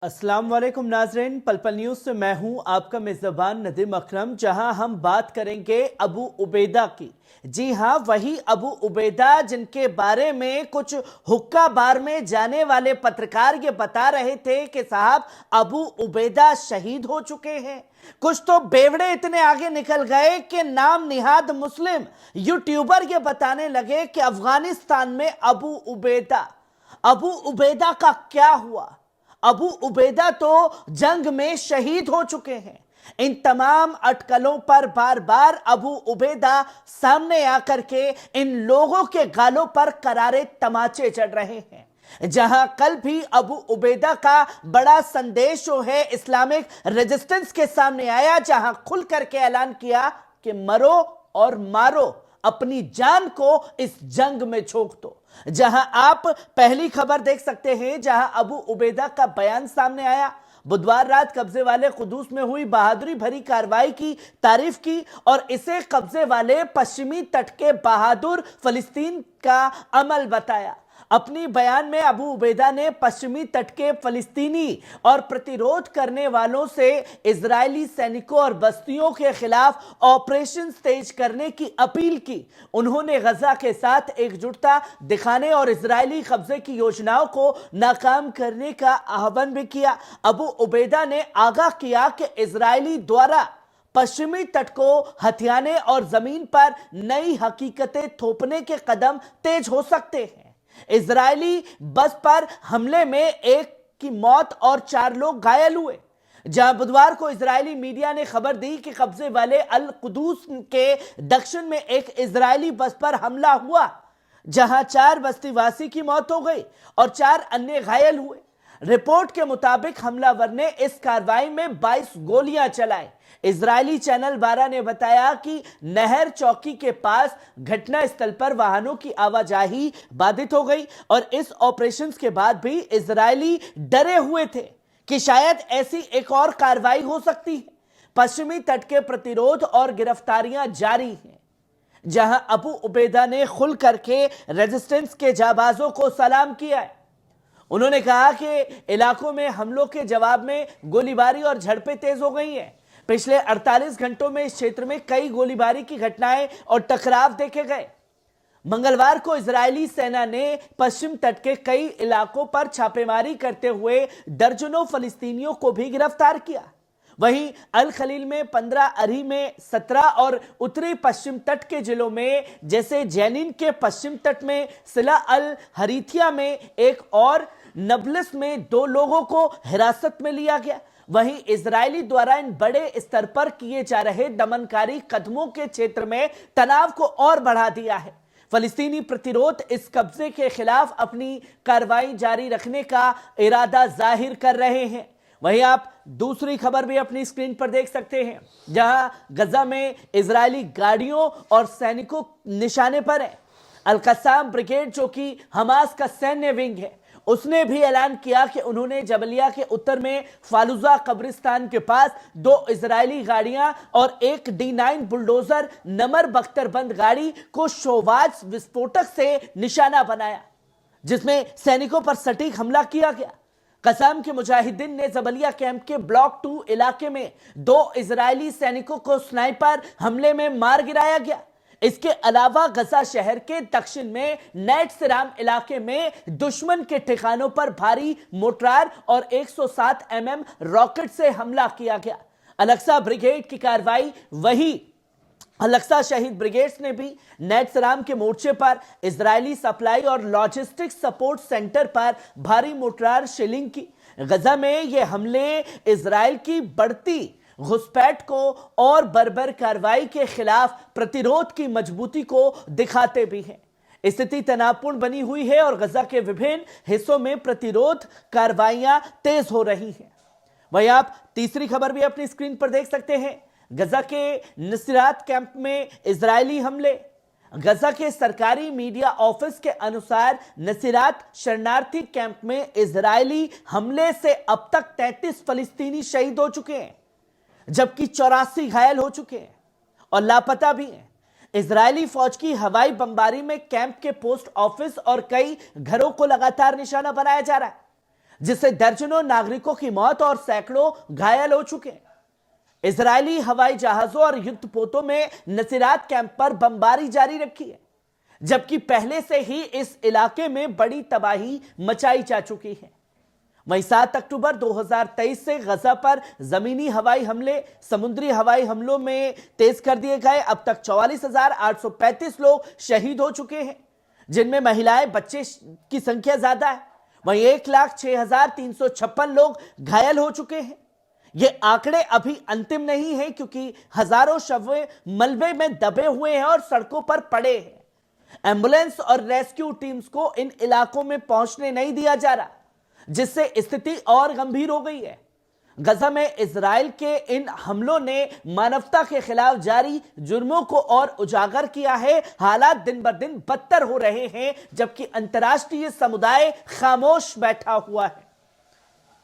अस्सलाम वालेकुम नाजरीन, पल पल न्यूज से मैं हूं आपका मेजबान नदीम अकरम। जहां हम बात करेंगे अबू उबैदा की। जी हां, वही अबू उबैदा जिनके बारे में कुछ हुक्का बार में जाने वाले पत्रकार ये बता रहे थे कि साहब अबू उबैदा शहीद हो चुके हैं। कुछ तो बेवड़े इतने आगे निकल गए कि नाम निहाद मुस्लिम यूट्यूबर ये बताने लगे कि अफगानिस्तान में अबू उबैदा का क्या हुआ। अबू उबैदा तो जंग में शहीद हो चुके हैं। इन तमाम अटकलों पर बार बार अबू उबैदा सामने आकर के इन लोगों के गालों पर करारे तमाचे चढ़ रहे हैं। जहां कल भी अबू उबैदा का बड़ा संदेश जो है इस्लामिक रेजिस्टेंस के सामने आया, जहां खुल करके ऐलान किया कि मरो और मारो, अपनी जान को इस जंग में झोंक दो। जहां आप पहली खबर देख सकते हैं, जहां अबू उबैदा का बयान सामने आया। बुधवार रात कब्जे वाले कुदूस में हुई बहादुरी भरी कार्रवाई की तारीफ की और इसे कब्जे वाले पश्चिमी तट के बहादुर फिलिस्तीन का अमल बताया। अपनी बयान में अबू उबैदा ने पश्चिमी तट के फिलिस्तीनी और प्रतिरोध करने वालों से इजरायली सैनिकों और बस्तियों के खिलाफ ऑपरेशन तेज करने की अपील की। उन्होंने गजा के साथ एकजुटता दिखाने और इजरायली कब्जे की योजनाओं को नाकाम करने का आह्वान भी किया। अबू उबैदा ने आगाह किया कि इजरायली द्वारा पश्चिमी तट को हथियाने और जमीन पर नई हकीकतें थोपने के कदम तेज हो सकते हैं। इजरायली बस पर हमले में एक की मौत और 4 लोग घायल हुए। जहां बुधवार को इजरायली मीडिया ने खबर दी कि कब्जे वाले अल कुदूस के दक्षिण में एक इजरायली बस पर हमला हुआ, जहां 4 बस्तीवासी की मौत हो गई और 4 अन्य घायल हुए। रिपोर्ट के मुताबिक हमलावर ने इस कार्रवाई में 22 गोलियां चलाई। इजरायली चैनल 12 ने बताया कि नहर चौकी के पास घटना स्थल पर वाहनों की आवाजाही बाधित हो गई और इस ऑपरेशन के बाद भी इजरायली डरे हुए थे कि शायद ऐसी एक और कार्रवाई हो सकती है। पश्चिमी तट के प्रतिरोध और गिरफ्तारियां जारी हैं, जहां अबू उबैदा ने खुल करके रेजिस्टेंस के जाबाजों को सलाम किया है। उन्होंने कहा कि इलाकों में हमलों के जवाब में गोलीबारी और झड़पें तेज हो गई हैं। पिछले 48 घंटों में इस क्षेत्र में कई गोलीबारी की घटनाएं और टकराव देखे गए। मंगलवार को इजरायली सेना ने पश्चिम तट के कई इलाकों पर छापेमारी करते हुए दर्जनों फलस्तीनियों को भी गिरफ्तार किया। वहीं अल खलील में 15, अरी में 17 और उत्तरी पश्चिम तट के जिलों में जैसे जैनिन के पश्चिम तट में सिला अल हरीथिया में एक और नबलिस में 2 लोगों को हिरासत में लिया गया। वहीं इजरायली द्वारा इन बड़े स्तर पर किए जा रहे दमनकारी कदमों के क्षेत्र में तनाव को और बढ़ा दिया है। फलस्तीनी प्रतिरोध इस कब्जे के खिलाफ अपनी कार्रवाई जारी रखने का इरादा जाहिर कर रहे हैं। वहीं आप दूसरी खबर भी अपनी स्क्रीन पर देख सकते हैं, जहां गजा में इजरायली गाड़ियों और सैनिकों निशाने पर है। अल कस्साम ब्रिगेड, जो कि हमास का सैन्य विंग है, उसने भी ऐलान किया कि उन्होंने जबलिया के उत्तर में फालुजा कब्रिस्तान के पास 2 इजरायली गाड़ियां और एक D9 बुलडोजर नमर बख्तरबंद गाड़ी को शोवाज विस्फोटक से निशाना बनाया, जिसमें सैनिकों पर सटीक हमला किया गया। कसाम के मुजाहिदीन ने जबलिया कैंप के ब्लॉक 2 इलाके में 2 इजरायली सैनिकों को स्नाइपर हमले में मार गिराया गया। इसके अलावा गजा शहर के दक्षिण में नेट सिराम इलाके में दुश्मन के ठिकानों पर भारी मोर्टार और 107 mm रॉकेट से हमला किया गया। अलक्सा ब्रिगेड की कार्रवाई, वही अलक्सा शहीद ब्रिगेड्स ने भी नेट सराम के मोर्चे पर इजरायली सप्लाई और लॉजिस्टिक सपोर्ट सेंटर पर भारी मोर्टार शेलिंग की। गजा में ये हमले इजराइल की बढ़ती घुसपैठ को और बर्बर कार्रवाई के खिलाफ प्रतिरोध की मजबूती को दिखाते भी हैं। स्थिति तनावपूर्ण बनी हुई है और गजा के विभिन्न हिस्सों में प्रतिरोध कार्रवाइयां तेज हो रही हैं। वहीं आप तीसरी खबर भी अपनी स्क्रीन पर देख सकते हैं, गजा के नसीरात कैंप में इजरायली हमले। गजा के सरकारी मीडिया ऑफिस के अनुसार नसीरात शरणार्थी कैंप में इजरायली हमले से अब तक 33 फलस्तीनी शहीद हो चुके हैं, जबकि 84 घायल हो चुके हैं और लापता भी हैं। इजरायली फौज की हवाई बमबारी में कैंप के पोस्ट ऑफिस और कई घरों को लगातार निशाना बनाया जा रहा है। जिससे दर्जनों नागरिकों की मौत और सैकड़ों घायल हो चुके हैं। इजरायली हवाई जहाजों और युद्धपोतों में नसीरात कैंप पर बमबारी जारी रखी है, जबकि पहले से ही इस इलाके में बड़ी तबाही मचाई जा चुकी है। वहीं 7 अक्टूबर 2023 से गजा पर जमीनी हवाई हमले, समुद्री हवाई हमलों में तेज कर दिए गए। अब तक 44,835 लोग शहीद हो चुके हैं, जिनमें महिलाएं, बच्चे की संख्या ज्यादा है। वहीं 1,06,356 लोग घायल हो चुके हैं। ये आंकड़े अभी अंतिम नहीं है, क्योंकि हजारों शव मलबे में दबे हुए हैं और सड़कों पर पड़े हैं। एम्बुलेंस और रेस्क्यू टीम्स को इन इलाकों में पहुंचने नहीं दिया जा रहा, जिससे स्थिति और गंभीर हो गई है। गजा में इजराइल के इन हमलों ने मानवता के खिलाफ जारी जुर्मों को और उजागर किया है। हालात दिन ब दिन बदतर हो रहे हैं, जबकि अंतर्राष्ट्रीय समुदाय खामोश बैठा हुआ है।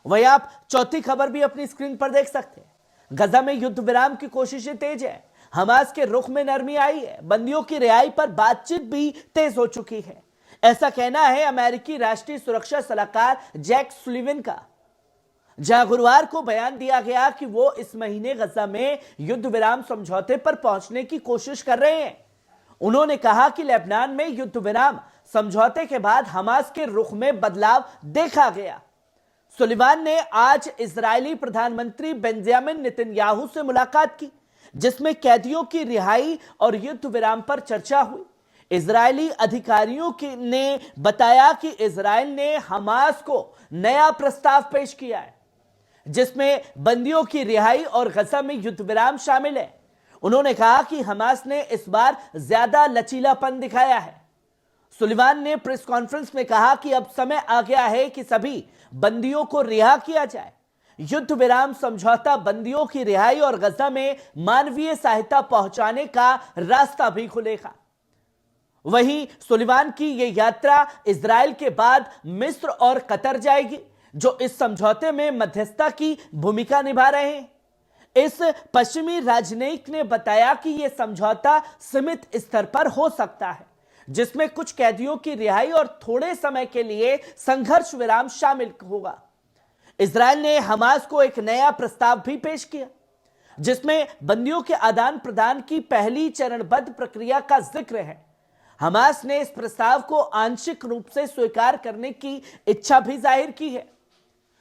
वहीं आप चौथी खबर भी अपनी स्क्रीन पर देख सकते हैं। गजा में युद्ध विराम की कोशिशें तेज है। हमास के रुख में नरमी आई है। बंदियों की रिहाई पर बातचीत भी तेज हो चुकी है, ऐसा कहना है अमेरिकी राष्ट्रीय सुरक्षा सलाहकार जैक सुलिवन का, जहां गुरुवार को बयान दिया गया कि वो इस महीने गजा में युद्ध विराम समझौते पर पहुंचने की कोशिश कर रहे हैं। उन्होंने कहा कि लेबनान में युद्ध विराम समझौते के बाद हमास के रुख में बदलाव देखा गया। सुलिवान ने आज इजरायली प्रधानमंत्री बेंजामिन नेतन्याहू से मुलाकात की, जिसमें कैदियों की रिहाई और युद्ध विराम पर चर्चा हुई। इजरायली अधिकारियों ने बताया कि इजराइल ने हमास को नया प्रस्ताव पेश किया है, जिसमें बंदियों की रिहाई और गजा में युद्ध विराम शामिल है। उन्होंने कहा कि हमास ने इस बार ज्यादा लचीलापन दिखाया है। सुलिवान ने प्रेस कॉन्फ्रेंस में कहा कि अब समय आ गया है कि सभी बंदियों को रिहा किया जाए। युद्ध विराम समझौता बंदियों की रिहाई और गजा में मानवीय सहायता पहुंचाने का रास्ता भी खुलेगा। वहीं सुलिवान की यह यात्रा इजराइल के बाद मिस्र और कतर जाएगी, जो इस समझौते में मध्यस्थता की भूमिका निभा रहे हैं। इस पश्चिमी राजनयिक ने बताया कि यह समझौता सीमित स्तर पर हो सकता है, जिसमें कुछ कैदियों की रिहाई और थोड़े समय के लिए संघर्ष विराम शामिल होगा। इजराइल ने हमास को एक नया प्रस्ताव भी पेश किया, जिसमें बंदियों के आदान प्रदान की पहली चरणबद्ध प्रक्रिया का जिक्र है। हमास ने इस प्रस्ताव को आंशिक रूप से स्वीकार करने की इच्छा भी जाहिर की है।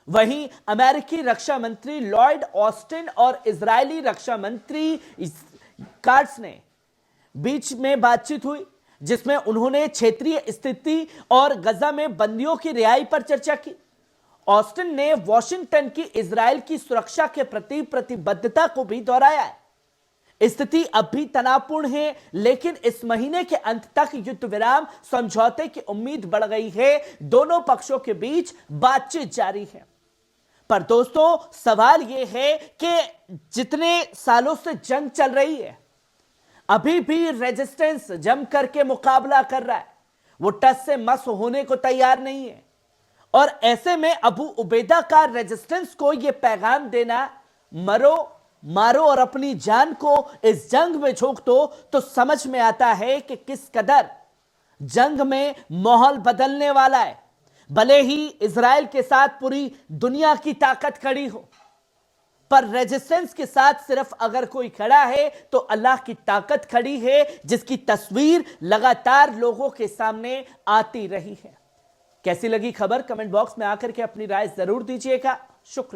वहीं अमेरिकी रक्षा मंत्री लॉयड ऑस्टिन और इजरायली रक्षा मंत्री काट्स ने बीच में बातचीत हुई, जिसमें उन्होंने क्षेत्रीय स्थिति और गजा में बंदियों की रिहाई पर चर्चा की। ऑस्टिन ने वॉशिंगटन की इजराइल की सुरक्षा के प्रति प्रतिबद्धता को भी दोहराया है। स्थिति अब भी तनावपूर्ण है, लेकिन इस महीने के अंत तक युद्ध विराम समझौते की उम्मीद बढ़ गई है। दोनों पक्षों के बीच बातचीत जारी है। पर दोस्तों, सवाल यह है कि जितने सालों से जंग चल रही है, अभी भी रेजिस्टेंस जम करके मुकाबला कर रहा है। वो टस से मस होने को तैयार नहीं है। और ऐसे में अबू उबैदा का रेजिस्टेंस को यह पैगाम देना, मरो मारो और अपनी जान को इस जंग में झोंक दो, तो समझ में आता है कि किस कदर जंग में माहौल बदलने वाला है। भले ही इजराइल के साथ पूरी दुनिया की ताकत खड़ी हो, पर रेजिस्टेंस के साथ सिर्फ अगर कोई खड़ा है तो अल्लाह की ताकत खड़ी है, जिसकी तस्वीर लगातार लोगों के सामने आती रही है। कैसी लगी खबर? कमेंट बॉक्स में आकर के अपनी राय जरूर दीजिएगा। शुक्रिया।